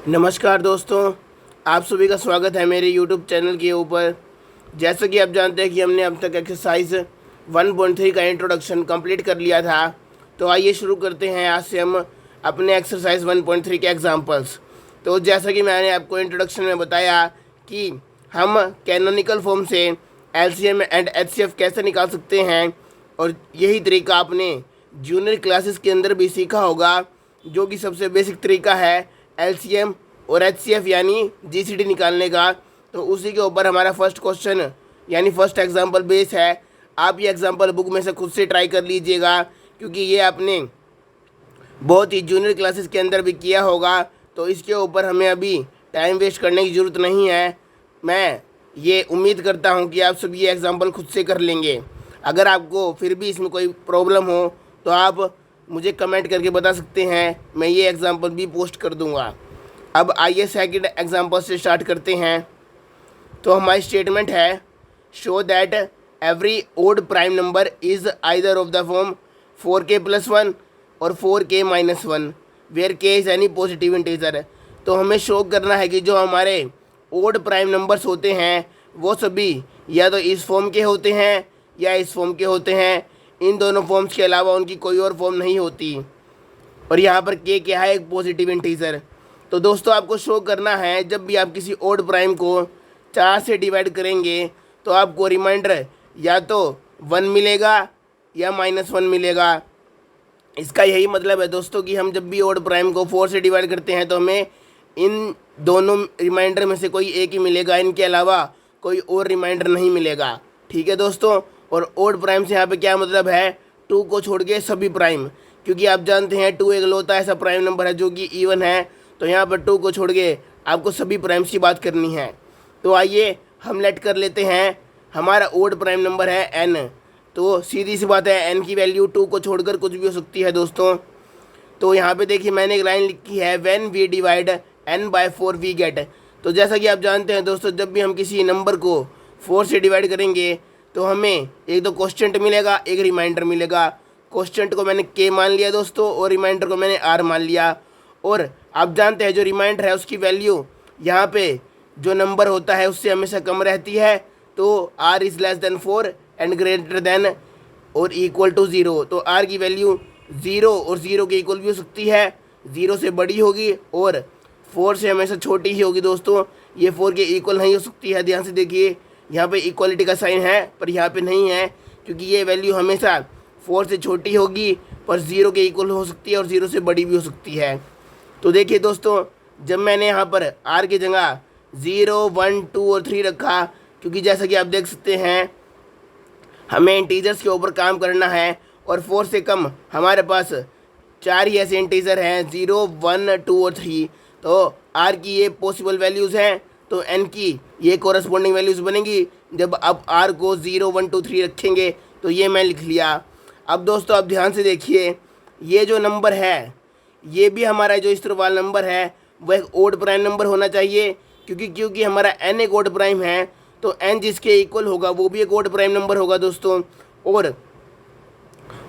नमस्कार दोस्तों, आप सभी का स्वागत है मेरे YouTube चैनल के ऊपर। जैसा कि आप जानते हैं कि हमने अब तक एक्सरसाइज 1.3 का इंट्रोडक्शन कंप्लीट कर लिया था, तो आइए शुरू करते हैं। आज से हम अपने एक्सरसाइज 1.3 के एग्जांपल्स। तो जैसा कि मैंने आपको इंट्रोडक्शन में बताया कि हम कैनोनिकल फॉर्म से LCM एंड HCF कैसे निकाल सकते हैं, और यही तरीका आपने जूनियर क्लासेस के अंदर भी सीखा होगा, जो कि सबसे बेसिक तरीका है LCM और HCF यानी GCD निकालने का। तो उसी के ऊपर हमारा फर्स्ट क्वेश्चन यानी फर्स्ट एग्जांपल बेस है। आप ये एग्जांपल बुक में से खुद से ट्राई कर लीजिएगा, क्योंकि ये आपने बहुत ही जूनियर क्लासेस के अंदर भी किया होगा, तो इसके ऊपर हमें अभी टाइम वेस्ट करने की ज़रूरत नहीं है। मैं ये उम्मीद करता हूँ कि आप सब ये एग्जांपल खुद से कर लेंगे। अगर आपको फिर भी इसमें कोई प्रॉब्लम हो तो आप मुझे कमेंट करके बता सकते हैं, मैं ये एग्जांपल भी पोस्ट कर दूंगा। अब आइए सेकंड एग्जांपल से स्टार्ट करते हैं। तो हमारी स्टेटमेंट है, show that every odd prime number is either of the form 4k+1 और 4k-1 where k is any positive integer. तो हमें शो करना है कि जो हमारे ओड प्राइम नंबर्स होते हैं वो सभी या तो इस फॉर्म के होते हैं या इस फॉर्म के होते हैं। इन दोनों फॉर्म्स के अलावा उनकी कोई और फॉर्म नहीं होती। और यहाँ पर के क्या है, एक पॉजिटिव इंटीजर। तो दोस्तों आपको शो करना है, जब भी आप किसी ओड प्राइम को 4 से डिवाइड करेंगे तो आपको रिमाइंडर या तो 1 मिलेगा या -1 मिलेगा। इसका यही मतलब है दोस्तों कि हम जब भी ओड प्राइम को 4 से डिवाइड करते हैं तो हमें इन दोनों रिमाइंडर में से कोई एक ही मिलेगा, इनके अलावा कोई और रिमाइंडर नहीं मिलेगा। ठीक है दोस्तों। और ओड प्राइम से यहाँ पे क्या मतलब है, 2 को छोड़ के सभी प्राइम, क्योंकि आप जानते हैं 2 एक लौता ऐसा प्राइम नंबर है जो कि इवन है। तो यहाँ पर 2 को छोड़ के आपको सभी प्राइम्स की बात करनी है। तो आइए हम लेट कर लेते हैं, हमारा ओड प्राइम नंबर है n। तो सीधी सी बात है, n की वैल्यू 2 को छोड़कर कुछ भी हो सकती है दोस्तों। तो यहाँ पे देखिए मैंने एक लाइन लिखी है, when we divide n by 4 we get. तो जैसा कि आप जानते हैं दोस्तों, जब भी हम किसी नंबर को 4 से डिवाइड करेंगे तो हमें एक तो कोश्चेंट मिलेगा, एक रिमाइंडर मिलेगा। कोश्चेंट को मैंने k मान लिया दोस्तों, और रिमाइंडर को मैंने r मान लिया। और आप जानते हैं जो रिमाइंडर है उसकी वैल्यू यहाँ पे जो नंबर होता है उससे हमेशा कम रहती है। तो r is less than 4 and greater than और इक्वल टू 0। तो r की वैल्यू 0 और 0 के इक्वल भी हो सकती है, 0 से बड़ी होगी और 4 से हमेशा छोटी ही होगी दोस्तों। ये 4 के इक्वल नहीं हो सकती है। ध्यान से देखिए, यहाँ पे इक्वलिटी का साइन है पर यहाँ पे नहीं है, क्योंकि ये वैल्यू हमेशा 4 से छोटी होगी पर 0 के इक्वल हो सकती है और 0 से बड़ी भी हो सकती है। तो देखिए दोस्तों, जब मैंने यहाँ पर r की जगह 0, 1, 2 और 3 रखा, क्योंकि जैसा कि आप देख सकते हैं हमें इंटीजर्स के ऊपर काम करना है, और 4 से कम हमारे पास 4 ही ऐसे इंटीजर हैं, 0, 1, 2 और 3। तो r की ये पॉसिबल वैल्यूज़ हैं, तो n की ये कोरस्पॉन्डिंग वैल्यूज़ बनेंगी जब आप r को 0, 1, 2, 3 रखेंगे। तो ये मैं लिख लिया। अब दोस्तों आप ध्यान से देखिए, ये जो नंबर है ये भी हमारा जो इस तरफ वाला नंबर है वह एक ओड प्राइम नंबर होना चाहिए, क्योंकि हमारा n एक ओड प्राइम है, तो n जिसके इक्वल होगा वो भी एक ओड प्राइम नंबर होगा दोस्तों। और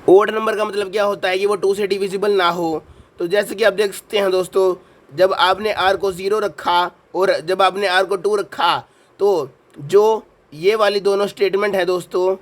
ओड नंबर का मतलब क्या होता है कि वो 2 से डिविजिबल ना हो। तो जैसे कि आप देख सकते हैं दोस्तों, जब आपने r को 0 रखा और जब आपने r को 2 रखा, तो जो ये वाली दोनों स्टेटमेंट है दोस्तों,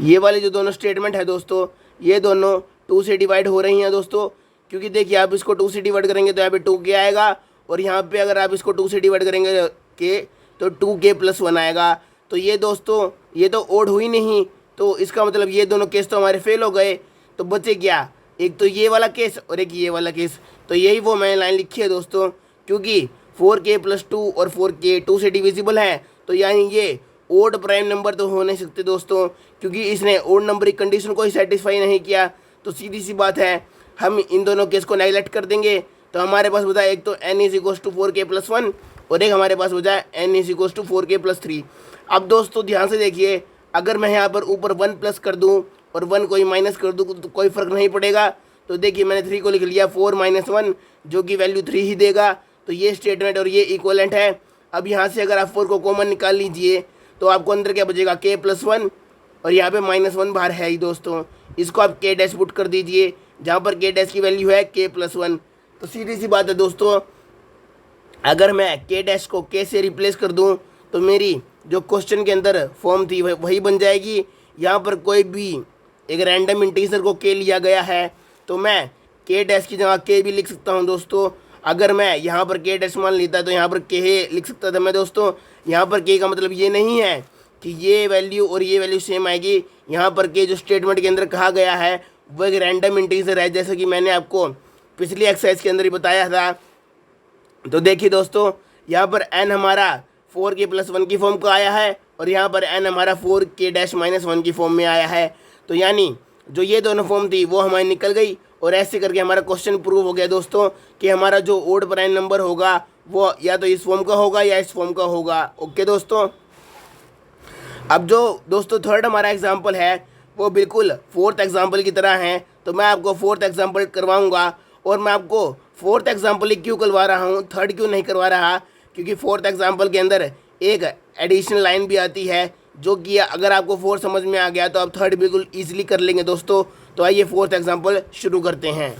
ये वाली जो दोनों स्टेटमेंट है दोस्तों, ये दोनों 2 से डिवाइड हो रही हैं दोस्तों। क्योंकि देखिए आप इसको 2 से डिवाइड करेंगे तो यहाँ पे 2k आएगा, और यहाँ पे अगर आप इसको 2 से डिवाइड करेंगे के तो 2k+1 आएगा। तो ये दोस्तों ये तो ओड हुई नहीं, तो इसका मतलब ये दोनों केस तो हमारे फेल हो गए। तो बचे क्या, एक तो ये वाला केस और एक ये वाला केस। तो यही वो मैंने लाइन लिखी है दोस्तों, क्योंकि 4k+2 और 4k 2 से डिविजिबल है, तो यानी ये ओड प्राइम नंबर तो हो नहीं सकते दोस्तों, क्योंकि इसने ओड नंबर की कंडीशन को ही सेटिस्फाई नहीं किया। तो सीधी सी बात है, हम इन दोनों केस को नेगलेक्ट कर देंगे। तो हमारे पास बचा एक तो n = 4k+1 और एक हमारे पास बचा n = 4k+3। अब दोस्तों ध्यान से देखिए, अगर मैं यहाँ पर ऊपर 1 प्लस कर दूँ और 1 कोई माइनस कर दूँ तो कोई फ़र्क नहीं पड़ेगा। तो देखिए मैंने 3 को लिख लिया, 4 - 1 जो कि वैल्यू 3 ही देगा। तो ये स्टेटमेंट और ये इक्वलेंट है। अब यहाँ से अगर आप 4 को कॉमन निकाल लीजिए तो आपको अंदर क्या बचेगा, k+1, और यहाँ पे -1 बाहर है ही दोस्तों। इसको आप k डैश पुट कर दीजिए, जहाँ पर के डैश की वैल्यू है k+1। तो सीधी सी बात है दोस्तों, अगर मैं के डैश को के से रिप्लेस कर दूं तो मेरी जो क्वेश्चन के अंदर फॉर्म थी वही बन जाएगी। यहाँ पर कोई भी एक रैंडम इंटीजर को के लिया गया है तो मैं के डैश की जगह के भी लिख सकता हूँ दोस्तों। अगर मैं यहाँ पर के डैश मान लेता तो यहाँ पर के लिख सकता था मैं दोस्तों। यहाँ पर के का मतलब ये नहीं है कि ये वैल्यू और ये वैल्यू सेम आएगी। यहाँ पर के जो स्टेटमेंट के अंदर कहा गया है वो एक रैंडम इंटीजर है, जैसा कि मैंने आपको पिछली एक्सरसाइज के अंदर ही बताया था। तो देखिए दोस्तों, यहाँ पर n हमारा 4k+1 की फॉर्म का आया है और यहाँ पर n हमारा 4k-1 की फॉर्म में आया है। तो यानी जो ये दोनों फॉर्म थी वो हमारी निकल गई और ऐसे करके हमारा क्वेश्चन प्रूव हो गया दोस्तों कि हमारा जो ओड प्राइम नंबर होगा वो या तो इस फॉर्म का होगा या इस फॉर्म का होगा। ओके दोस्तों, अब जो दोस्तों थर्ड हमारा एग्जाम्पल है वो बिल्कुल फोर्थ एग्जाम्पल की तरह है। तो मैं आपको फोर्थ एग्जाम्पल करवाऊँगा और मैं आपको फोर्थ एग्जाम्पल ही क्यों करवा रहा हूँ, थर्ड क्यों नहीं करवा रहा, क्योंकि फोर्थ एग्जाम्पल के अंदर एक एडिशनल लाइन भी आती है जो कि अगर आपको फोर्थ समझ में आ गया तो आप थर्ड बिल्कुल ईजिली कर लेंगे दोस्तों। तो आइए फोर्थ एग्जाम्पल शुरू करते हैं।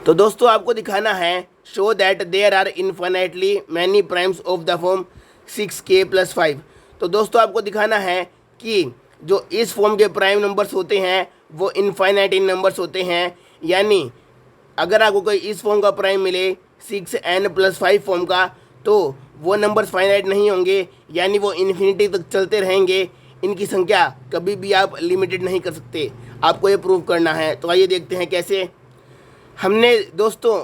तो दोस्तों आपको दिखाना है show that there are infinitely many primes of the form 6k+5। तो दोस्तों आपको दिखाना है कि जो इस फॉर्म के प्राइम नंबर्स होते हैं वो इनफाइनाइट इन नंबर्स होते हैं। यानी अगर आपको कोई इस फॉर्म का प्राइम मिले 6n+5 फॉर्म का तो वो नंबर्स फाइनाइट नहीं होंगे, यानी वो इन्फिनिटी तक चलते रहेंगे। इनकी संख्या कभी भी आप लिमिटेड नहीं कर सकते, आपको ये प्रूव करना है। तो आइए देखते हैं कैसे। हमने दोस्तों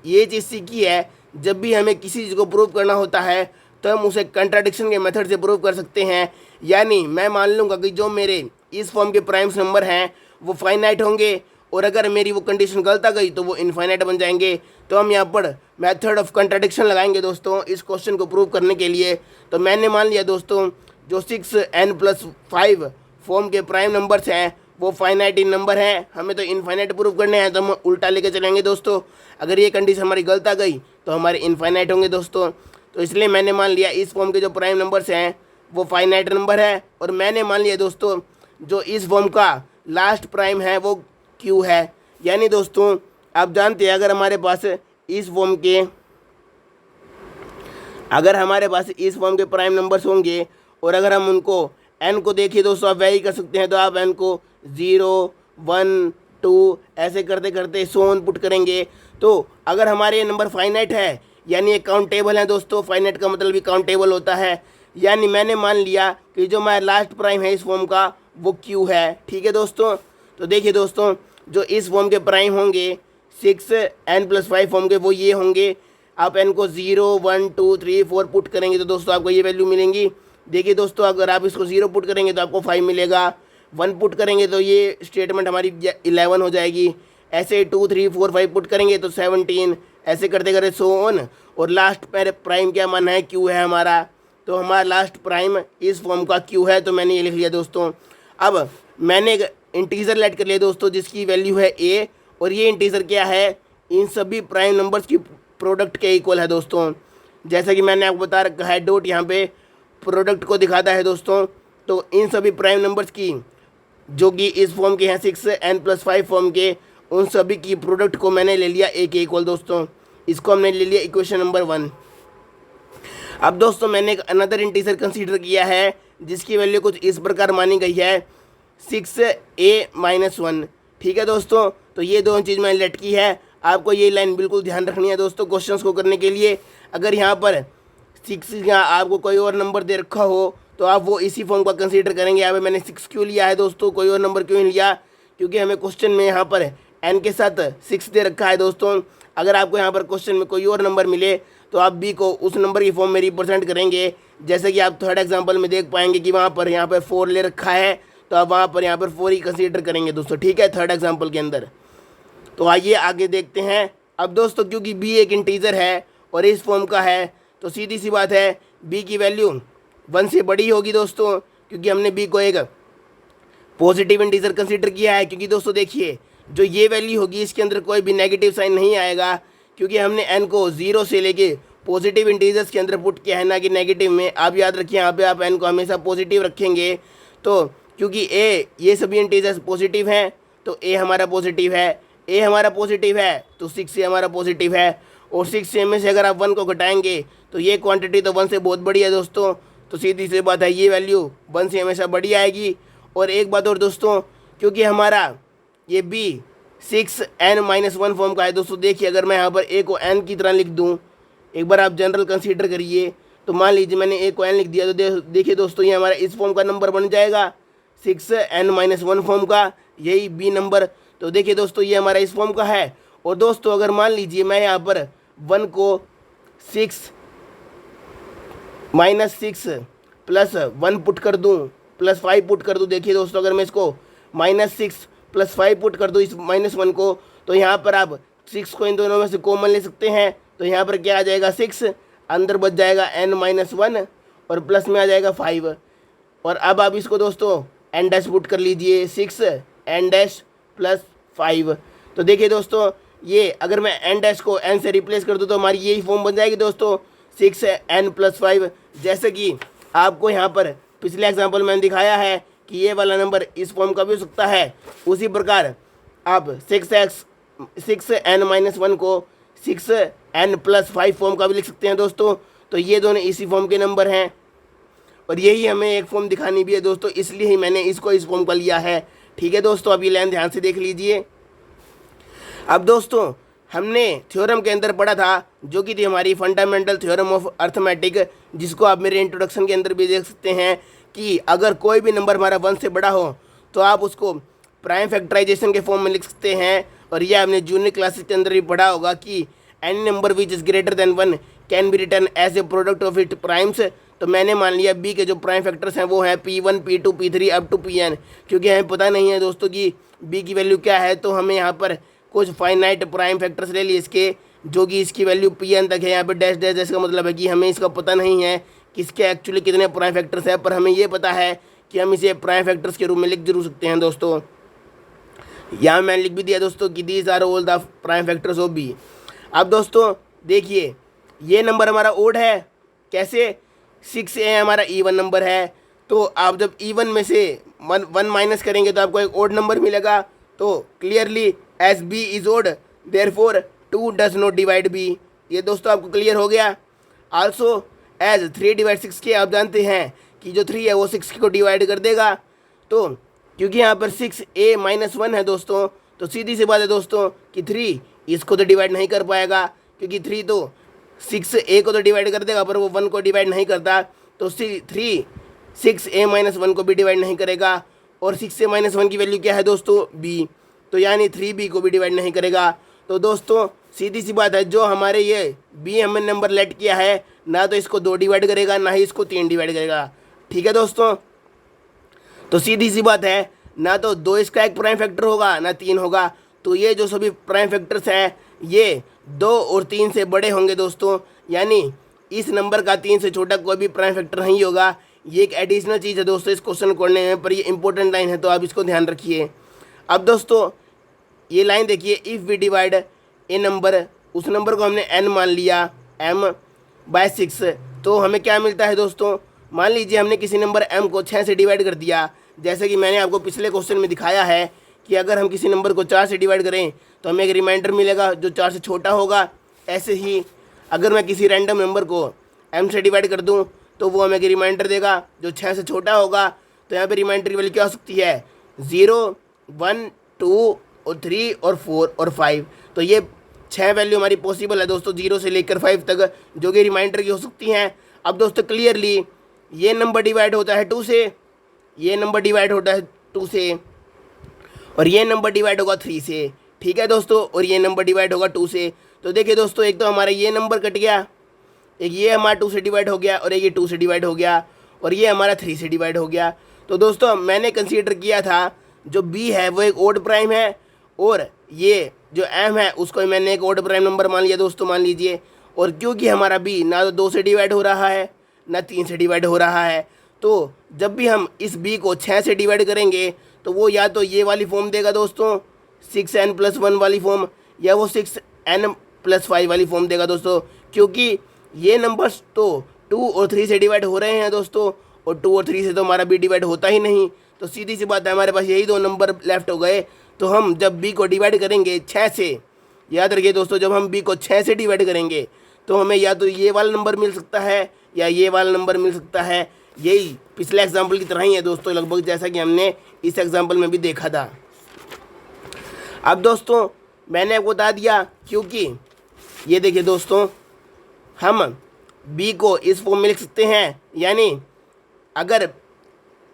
ये चीज़ सीखी है, जब भी हमें किसी चीज़ को प्रूव करना होता है तो हम उसे कंट्राडिक्शन के मेथड से प्रूव कर सकते हैं। यानी मैं मान लूँगा कि जो मेरे इस फॉर्म के प्राइम्स नंबर हैं वो फाइनाइट होंगे और अगर मेरी वो कंडीशन गलत आ गई तो वो इनफाइनाइट बन जाएंगे। तो हम यहाँ पर मेथड ऑफ कंट्राडिक्शन लगाएंगे दोस्तों इस क्वेश्चन को प्रूव करने के लिए। तो मैंने मान लिया दोस्तों जो 6n+5 फॉर्म के प्राइम नंबर्स हैं वो फाइनाइट इन नंबर हैं, हमें तो इनफाइनाइट प्रूव करने हैं तो हम उल्टा लेके चलेंगे दोस्तों। अगर ये कंडीशन हमारी गलत आ गई तो हमारे इनफाइनाइट होंगे दोस्तों। तो इसलिए मैंने मान लिया इस फॉर्म के जो प्राइम नंबर्स हैं वो फाइनाइट नंबर है और मैंने मान लिया दोस्तों जो इस फॉर्म का लास्ट प्राइम है वो q है। यानी दोस्तों आप जानते हैं अगर हमारे पास इस फॉर्म के प्राइम नंबर्स होंगे और अगर हम उनको n को देखिए दोस्तों, आप वैरी कर सकते हैं तो आप n को 0, 1, 2 ऐसे करते करते सो ऑन पुट करेंगे। तो अगर हमारे ये नंबर फाइनाइट है यानी ये काउंटेबल है दोस्तों, फाइनाइट का मतलब भी काउंटेबल होता है। यानी मैंने मान लिया कि जो हमारा लास्ट प्राइम है इस फॉर्म का वो q है। ठीक है दोस्तों, तो देखिए दोस्तों जो इस फॉर्म के प्राइम होंगे 6n+5 फॉर्म के वो ये होंगे। आप n को 0, 1, 2, 3, 4 पुट करेंगे तो दोस्तों आपको ये वैल्यू मिलेंगी। देखिए दोस्तों अगर आप इसको 0 पुट करेंगे तो आपको 5 मिलेगा, 1 पुट करेंगे तो ये स्टेटमेंट हमारी 11 हो जाएगी। ऐसे 2, 3, 4, 5 पुट करेंगे तो 17, ऐसे करते करते सो ऑन। और लास्ट प्राइम क्या माना है, q है हमारा। तो हमारा लास्ट प्राइम इस फॉर्म का q है, तो मैंने ये लिख लिया दोस्तों। अब मैंने एक इंटीजर लेट कर लिया दोस्तों जिसकी वैल्यू है a और ये इंटीजर क्या है, इन सभी प्राइम नंबर्स की प्रोडक्ट के इक्वल है दोस्तों। जैसा कि मैंने आपको बता रखा है डॉट यहाँ पे प्रोडक्ट को दिखाता है दोस्तों। तो इन सभी प्राइम नंबर्स की जो कि इस फॉर्म के हैं 6n+5 फॉर्म के, उन सभी की प्रोडक्ट को मैंने ले लिया a के इक्वल दोस्तों। इसको हमने ले लिया इक्वेशन नंबर 1। अब दोस्तों मैंने एक अनदर इंटीजर कंसीडर किया है जिसकी वैल्यू कुछ इस प्रकार मानी गई है 6a-1। ठीक है दोस्तों, तो ये दोनों चीज़ मैंने लेट की है। आपको ये लाइन बिल्कुल ध्यान रखनी है दोस्तों क्वेश्चंस को करने के लिए। अगर यहाँ पर 6 या आपको कोई और नंबर दे रखा हो तो आप वो इसी फॉर्म का कंसीडर करेंगे। यहाँ पे मैंने 6 क्यों लिया है दोस्तों, कोई और नंबर क्यों नहीं लिया, क्योंकि हमें क्वेश्चन में यहाँ पर n के साथ 6 दे रखा है दोस्तों। अगर आपको यहाँ पर क्वेश्चन में कोई और नंबर मिले तो आप b को उस नंबर की फॉर्म में रिप्रेजेंट करेंगे। जैसे कि आप थर्ड एग्जाम्पल में देख पाएंगे कि वहाँ पर 4 ले रखा है तो आप वहाँ पर 4 ही कंसीडर करेंगे दोस्तों। ठीक है, थर्ड एग्जाम्पल के अंदर। तो आइए आगे देखते हैं। अब दोस्तों क्योंकि b एक इंटीजर है और इस फॉर्म का है तो सीधी सी बात है b की वैल्यू 1 से बड़ी होगी दोस्तों, क्योंकि हमने b को एक पॉजिटिव इंटीजर कंसीडर किया है। क्योंकि दोस्तों देखिए जो ये वैल्यू होगी इसके अंदर कोई भी नेगेटिव साइन नहीं आएगा, क्योंकि हमने n को 0 से लेके पॉजिटिव इंटीजर्स के अंदर पुट किया है, ना कि नेगेटिव में। आप याद रखिए यहाँ पे आप n को हमेशा पॉजिटिव रखेंगे। तो क्योंकि ये सभी इंटीजर्स पॉजिटिव हैं तो ए हमारा पॉजिटिव है, ए हमारा पॉजिटिव है तो 6 ए हमारा पॉजिटिव है। और 6 ए में से अगर आप 1 को घटाएंगे तो ये क्वांटिटी तो 1 से बहुत बड़ी है दोस्तों, तो सीधी सी बात है ये वैल्यू 1 से हमेशा बड़ी आएगी। और एक बात और दोस्तों, क्योंकि हमारा ये बी 6n-1 फॉर्म का है दोस्तों, देखिए अगर मैं यहाँ पर ए को n की तरह लिख दूँ, एक बार आप जनरल कंसीडर करिए, तो मान लीजिए मैंने ए को n लिख दिया, तो देखिए दोस्तों ये हमारा इस फॉर्म का नंबर बन जाएगा 6n-1 फॉर्म का, यही बी नंबर। तो देखिए दोस्तों ये हमारा इस फॉर्म का है। और दोस्तों अगर मान लीजिए मैं यहाँ पर 1 को 6 -6 +1 पुट कर दूँ +5 पुट कर दूँ, देखिए दोस्तों अगर मैं इसको -6 +5 पुट कर दूँ इस -1 को, तो यहाँ पर आप 6 को इन दोनों में से कॉमन ले सकते हैं, तो यहाँ पर क्या आ जाएगा 6, अंदर बच जाएगा n-1 और प्लस में आ जाएगा 5। और अब आप इसको दोस्तों n डैश पुट कर लीजिए 6 n डैश +5। तो देखिए दोस्तों ये अगर मैं n डैश को n से रिप्लेस कर दूँ तो हमारी यही फॉर्म बन जाएगी दोस्तों 6n + 5। जैसे कि आपको यहाँ पर पिछले एग्जाम्पल में दिखाया है कि ये वाला नंबर इस फॉर्म का भी हो सकता है, उसी प्रकार आप 6n-1 को 6n + 5 फॉर्म का भी लिख सकते हैं दोस्तों। तो ये दोनों इसी फॉर्म के नंबर हैं और यही हमें एक फॉर्म दिखानी भी है दोस्तों, इसलिए ही मैंने इसको इस फॉर्म का लिया है। ठीक है दोस्तों, अब ये लाइन ध्यान से देख लीजिए। अब दोस्तों हमने थ्योरम के अंदर पढ़ा था जो कि थी हमारी फंडामेंटल थ्योरम ऑफ अर्थमेटिक, जिसको आप मेरे इंट्रोडक्शन के अंदर भी देख सकते हैं कि अगर कोई भी नंबर हमारा 1 से बड़ा हो तो आप उसको प्राइम फैक्टराइजेशन के फॉर्म में लिख सकते हैं। और यह आपने जूनियर क्लासेस के अंदर भी पढ़ा होगा कि any number which is greater than 1 can be written as a product of it primes. तो मैंने मान लिया बी के जो प्राइम फैक्टर्स हैं वो हैं P1 P2 P3 up to Pn, क्योंकि हमें पता नहीं है दोस्तों कि बी की वैल्यू क्या है, तो हमें यहाँ पर कुछ फाइनाइट प्राइम फैक्टर्स ले लिए इसके, जो कि इसकी वैल्यू Pn तक है। यहाँ पर डैश डैश का मतलब है कि हमें इसका पता नहीं है कि इसके एक्चुअली कितने प्राइम फैक्टर्स हैं, पर हमें ये पता है कि हम इसे प्राइम फैक्टर्स के रूप में लिख जरूर सकते हैं दोस्तों। यहाँ मैंने लिख भी दिया दोस्तों कि these are all the prime factors of B. अब दोस्तों देखिए ये नंबर हमारा ओड है, कैसे 6a हमारा इवन नंबर है, तो आप जब इवन में से 1 माइनस करेंगे तो आपको एक ओड नंबर मिलेगा। तो clearly as B is odd therefore 2 does not divide B, ये दोस्तों आपको क्लियर हो गया। आल्सो एज 3 / 6 के आप जानते हैं कि जो 3 है वो 6 को डिवाइड कर देगा, तो क्योंकि यहाँ पर 6a - 1 है दोस्तों, तो सीधी सी बात है दोस्तों कि 3 इसको तो डिवाइड नहीं कर पाएगा, क्योंकि 3 तो 6a को तो डिवाइड कर देगा पर वो 1 को डिवाइड नहीं करता, तो 3 6a - 1 को भी डिवाइड नहीं करेगा। और 6a - 1 की वैल्यू क्या है दोस्तों b, तो यानी 3b को भी डिवाइड नहीं करेगा। तो दोस्तों सीधी सी बात है, जो हमारे ये b हमने नंबर लेट किया है ना तो इसको 2 डिवाइड करेगा ना ही इसको 3 डिवाइड करेगा। ठीक है दोस्तों, तो सीधी सी बात है ना तो 2 इसका एक प्राइम फैक्टर होगा ना 3 होगा, तो ये जो सभी प्राइम फैक्टर्स हैं ये 2 और 3 से बड़े होंगे दोस्तों, यानी इस नंबर का 3 से छोटा कोई भी प्राइम फैक्टर नहीं होगा। ये एक एडिशनल चीज़ है दोस्तों इस क्वेश्चन को करने में, पर ये इंपॉर्टेंट लाइन है तो आप इसको ध्यान रखिए। अब दोस्तों ये लाइन देखिए, if we divide a number, उस नंबर को हमने n मान लिया m/6, तो हमें क्या मिलता है दोस्तों। मान लीजिए हमने किसी नंबर m को 6 से डिवाइड कर दिया, जैसे कि मैंने आपको पिछले क्वेश्चन में दिखाया है कि अगर हम किसी नंबर को 4 से डिवाइड करें तो हमें एक रिमाइंडर मिलेगा जो 4 से छोटा होगा। ऐसे ही अगर मैं किसी रैंडम नंबर को m से डिवाइड कर दूं तो वो हमें एक रिमाइंडर देगा जो 6 से छोटा होगा। तो यहाँ पे रिमाइंडर की वैल्यू क्या हो सकती है 0, 1, 2 और 3 और 4 और 5। तो ये 6 वैल्यू हमारी पॉसिबल है दोस्तों 0 से लेकर 5 तक, जो कि रिमाइंडर की हो सकती हैं। अब दोस्तों क्लियरली ये नंबर डिवाइड होता है 2 से, ये नंबर डिवाइड होता है 2 से, और ये नंबर डिवाइड होगा 3 से। ठीक है दोस्तों, और ये नंबर डिवाइड होगा 2 से। तो देखिए दोस्तों एक तो हमारा ये नंबर कट गया, एक ये हमारा 2 से डिवाइड हो गया, और एक ये 2 से डिवाइड हो गया, और ये हमारा 3 से डिवाइड हो गया। तो दोस्तों मैंने कंसीडर किया था जो b है वो एक ओड प्राइम है, और ये जो m है उसको मैंने एक ओड प्राइम नंबर मान लिया दोस्तों, मान लीजिए। और क्योंकि हमारा b ना तो 2 से डिवाइड हो रहा है ना 3 से डिवाइड हो रहा है, तो जब भी हम इस b को 6 से डिवाइड करेंगे तो वो या तो ये वाली फॉर्म देगा दोस्तों 6n + 1 वाली फॉर्म, या वो 6n + 5 वाली फॉर्म देगा दोस्तों, क्योंकि ये नंबर्स तो 2 और 3 से डिवाइड हो रहे हैं दोस्तों, और 2 और 3 से तो हमारा b डिवाइड होता ही नहीं। तो सीधी सी बात है हमारे पास यही 2 नंबर लेफ्ट हो गए, तो हम जब b को डिवाइड करेंगे 6 से, याद रखिए दोस्तों, जब हम b को 6 से डिवाइड करेंगे तो हमें या तो ये वाला नंबर मिल सकता है या ये वाला नंबर मिल सकता है। यही पिछले एग्जाम्पल की तरह ही है दोस्तों, लगभग जैसा कि हमने इस एग्जाम्पल में भी देखा था। अब दोस्तों मैंने आपको बता दिया, क्योंकि ये देखिए दोस्तों, हम b को इस फॉर्म में लिख सकते हैं, यानी अगर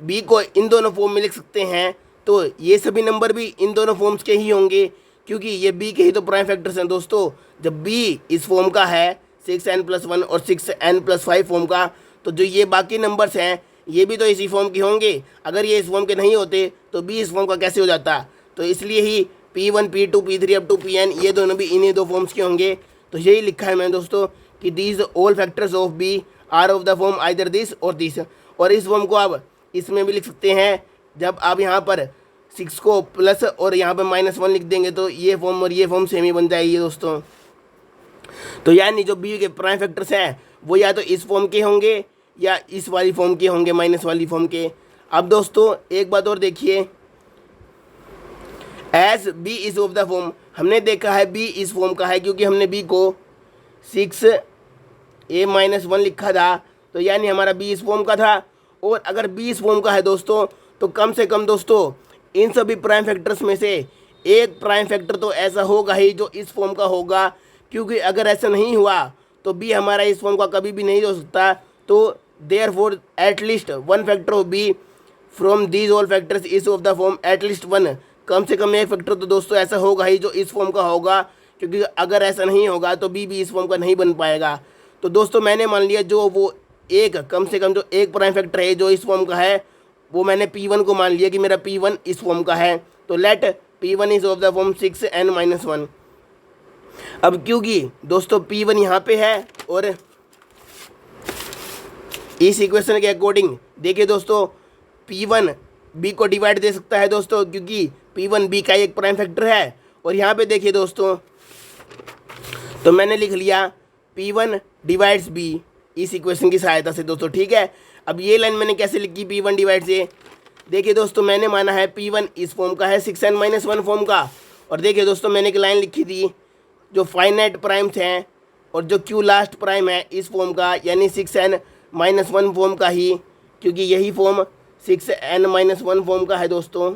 b को इन दोनों फॉर्म में लिख सकते हैं तो ये सभी नंबर भी इन दोनों फॉर्म्स के ही होंगे, क्योंकि ये b के ही तो प्राइम फैक्टर्स हैं दोस्तों। जब b इस फॉर्म का है 6n+1 और 6n+5 फॉर्म का, तो जो ये बाकी नंबर्स हैं ये भी तो इसी फॉर्म के होंगे। अगर ये इस फॉर्म के नहीं होते तो b इस फॉर्म का कैसे हो जाता। तो इसलिए ही P1, P2, P3 up to Pn ये दोनों भी इन्हीं दो फॉर्म्स के होंगे। तो यही लिखा है मैंने दोस्तों कि these all factors of b are of the form either this और दिस। और इस फॉर्म को आप इसमें भी लिख सकते हैं, जब आप यहाँ पर 6 को प्लस और यहाँ पर -1 लिख देंगे तो ये फॉर्म और ये फॉर्म सेम ही बन जाएगी दोस्तों। तो यानी जो b के प्राइम फैक्टर्स हैं वो या तो इस फॉर्म के होंगे या इस वाली फॉर्म के होंगे, माइनस वाली फॉर्म के। अब दोस्तों एक बात और देखिए, as b is of the form, हमने देखा है b इस फॉर्म का है क्योंकि हमने b को 6a-1 लिखा था, तो यानी हमारा b इस फॉर्म का था। और अगर b इस फॉर्म का है दोस्तों तो कम से कम दोस्तों इन सभी प्राइम फैक्टर्स में से एक प्राइम फैक्टर तो ऐसा होगा ही जो इस फॉर्म का होगा, क्योंकि अगर ऐसा नहीं हुआ तो b हमारा इस फॉर्म का कभी भी नहीं हो सकता। तो therefore at least one factor of b from these all factors is of the form at least one, कम से कम एक फैक्टर तो दोस्तों ऐसा होगा ही जो इस फॉर्म का होगा, क्योंकि अगर ऐसा नहीं होगा तो b भी इस फॉर्म का नहीं बन पाएगा। तो दोस्तों मैंने मान लिया जो वो एक कम से कम जो एक प्राइम फैक्टर है जो इस फॉर्म का है, वो मैंने P1 को मान लिया कि मेरा P1 इस फॉर्म का है। तो let P1 is of the form 6n-1। अब क्योंकि दोस्तों P1 यहाँ पे है और इस इक्वेशन के अकॉर्डिंग देखिए दोस्तों P1 b को डिवाइड दे सकता है दोस्तों, क्योंकि P1 b का एक प्राइम फैक्टर है। और यहाँ पे देखिए दोस्तों, तो मैंने लिख लिया P1 डिवाइड्स b इस इक्वेशन की सहायता से दोस्तों, ठीक है। अब ये लाइन मैंने कैसे लिखी P1 डिवाइड से, देखिए दोस्तों मैंने माना है P1 इस फॉर्म का है 6n-1 फॉर्म का। और देखिए दोस्तों मैंने एक लाइन लिखी थी, जो फाइनाइट प्राइम्स हैं और जो Q लास्ट प्राइम है इस फॉर्म का, यानी 6n-1 फॉर्म का ही, क्योंकि यही फॉर्म 6n-1 फॉर्म का है दोस्तों।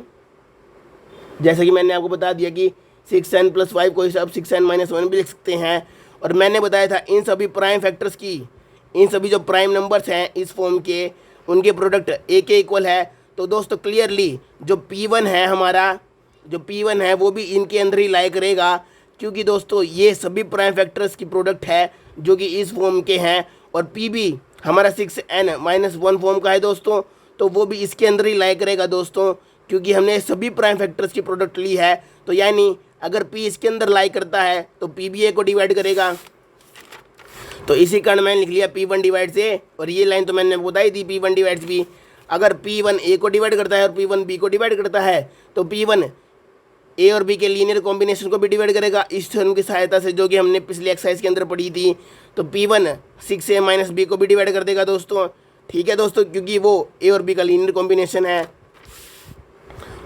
जैसा कि मैंने आपको बता दिया कि 6n+5 को इसे आप 6n-1 भी लिख सकते हैं। और मैंने बताया था इन सभी प्राइम फैक्टर्स की, इन सभी जो प्राइम नंबर्स हैं इस फॉर्म के, उनके प्रोडक्ट a के इक्वल है। तो दोस्तों क्लियरली जो P1 है हमारा, जो P1 है वो भी इनके अंदर ही लाई करेगा, क्योंकि दोस्तों ये सभी प्राइम फैक्टर्स की प्रोडक्ट है जो कि इस फॉर्म के हैं। और P भी हमारा 6n-1 फॉर्म का है दोस्तों, तो वो भी इसके अंदर ही लाई करेगा दोस्तों, क्योंकि हमने सभी प्राइम फैक्टर्स की प्रोडक्ट ली है। तो यानी अगर P इसके अंदर लाई करता है तो P भी a को डिवाइड करेगा। तो इसी कारण मैंने लिख लिया P1 डिवाइड से। और ये लाइन तो मैंने बताई थी P1 डिवाइड्स भी, अगर P1 a को डिवाइड करता है और P1 b को डिवाइड करता है तो P1 a और b के लीनियर कॉम्बिनेशन को भी डिवाइड करेगा इस थ्योरम की सहायता से, जो कि हमने पिछले एक्सरसाइज के अंदर पढ़ी थी। तो P1 6a-b को भी डिवाइड कर देगा दोस्तों, ठीक है दोस्तों, क्योंकि वो a और b का लीनियर कॉम्बिनेशन है।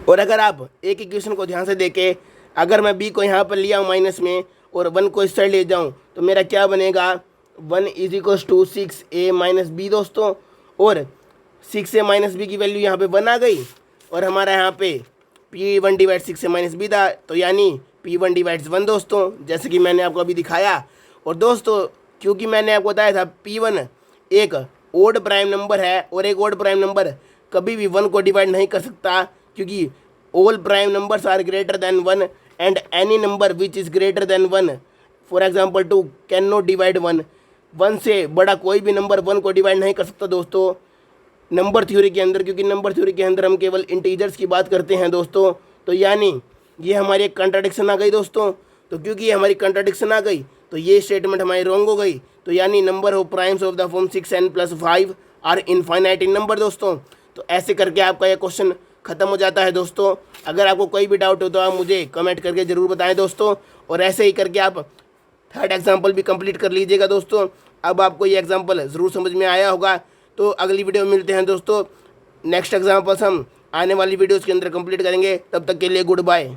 और अगर आप एक इक्वेशन को ध्यान से देखें, अगर मैं b को यहाँ पर लिया हूँ माइनस में और 1 को इस साइड ले जाऊँ तो मेरा क्या बनेगा, 1 = 6a-b दोस्तों। और 6a-b की वैल्यू यहाँ पे 1 आ गई और हमारा यहाँ पे P1 डिवाइड 6a-b था, तो यानी P1 डिवाइड्स 1 दोस्तों, जैसे कि मैंने आपको अभी दिखाया। और दोस्तों क्योंकि मैंने आपको बताया था P1 एक ओड प्राइम नंबर है और एक ओड प्राइम नंबर कभी भी 1 को डिवाइड नहीं कर सकता, क्योंकि all prime numbers are greater than 1 and any number which is greater than 1 for example 2 can not divide 1। 1 से बड़ा कोई भी नंबर 1 को डिवाइड नहीं कर सकता दोस्तों नंबर थ्योरी के अंदर, क्योंकि नंबर थ्योरी के अंदर हम केवल इंटीजर्स की बात करते हैं दोस्तों। तो यानी ये हमारी एक कंट्राडिक्शन आ गई दोस्तों। तो क्योंकि ये हमारी कंट्राडिक्शन आ गई तो ये स्टेटमेंट हमारी रॉन्ग हो गई। तो यानी number of primes of the form 6n+5 are infinite in number दोस्तों। तो ऐसे करके आपका ये क्वेश्चन ख़त्म हो जाता है दोस्तों। अगर आपको कोई भी डाउट हो तो आप मुझे कमेंट करके ज़रूर बताएं दोस्तों। और ऐसे ही करके आप थर्ड एग्जाम्पल भी कंप्लीट कर लीजिएगा दोस्तों। अब आपको ये एग्जाम्पल ज़रूर समझ में आया होगा। तो अगली वीडियो में मिलते हैं दोस्तों। नेक्स्ट एग्जाम्पल्स हम आने वाली वीडियोज़ के अंदर कंप्लीट करेंगे। तब तक के लिए गुड बाय।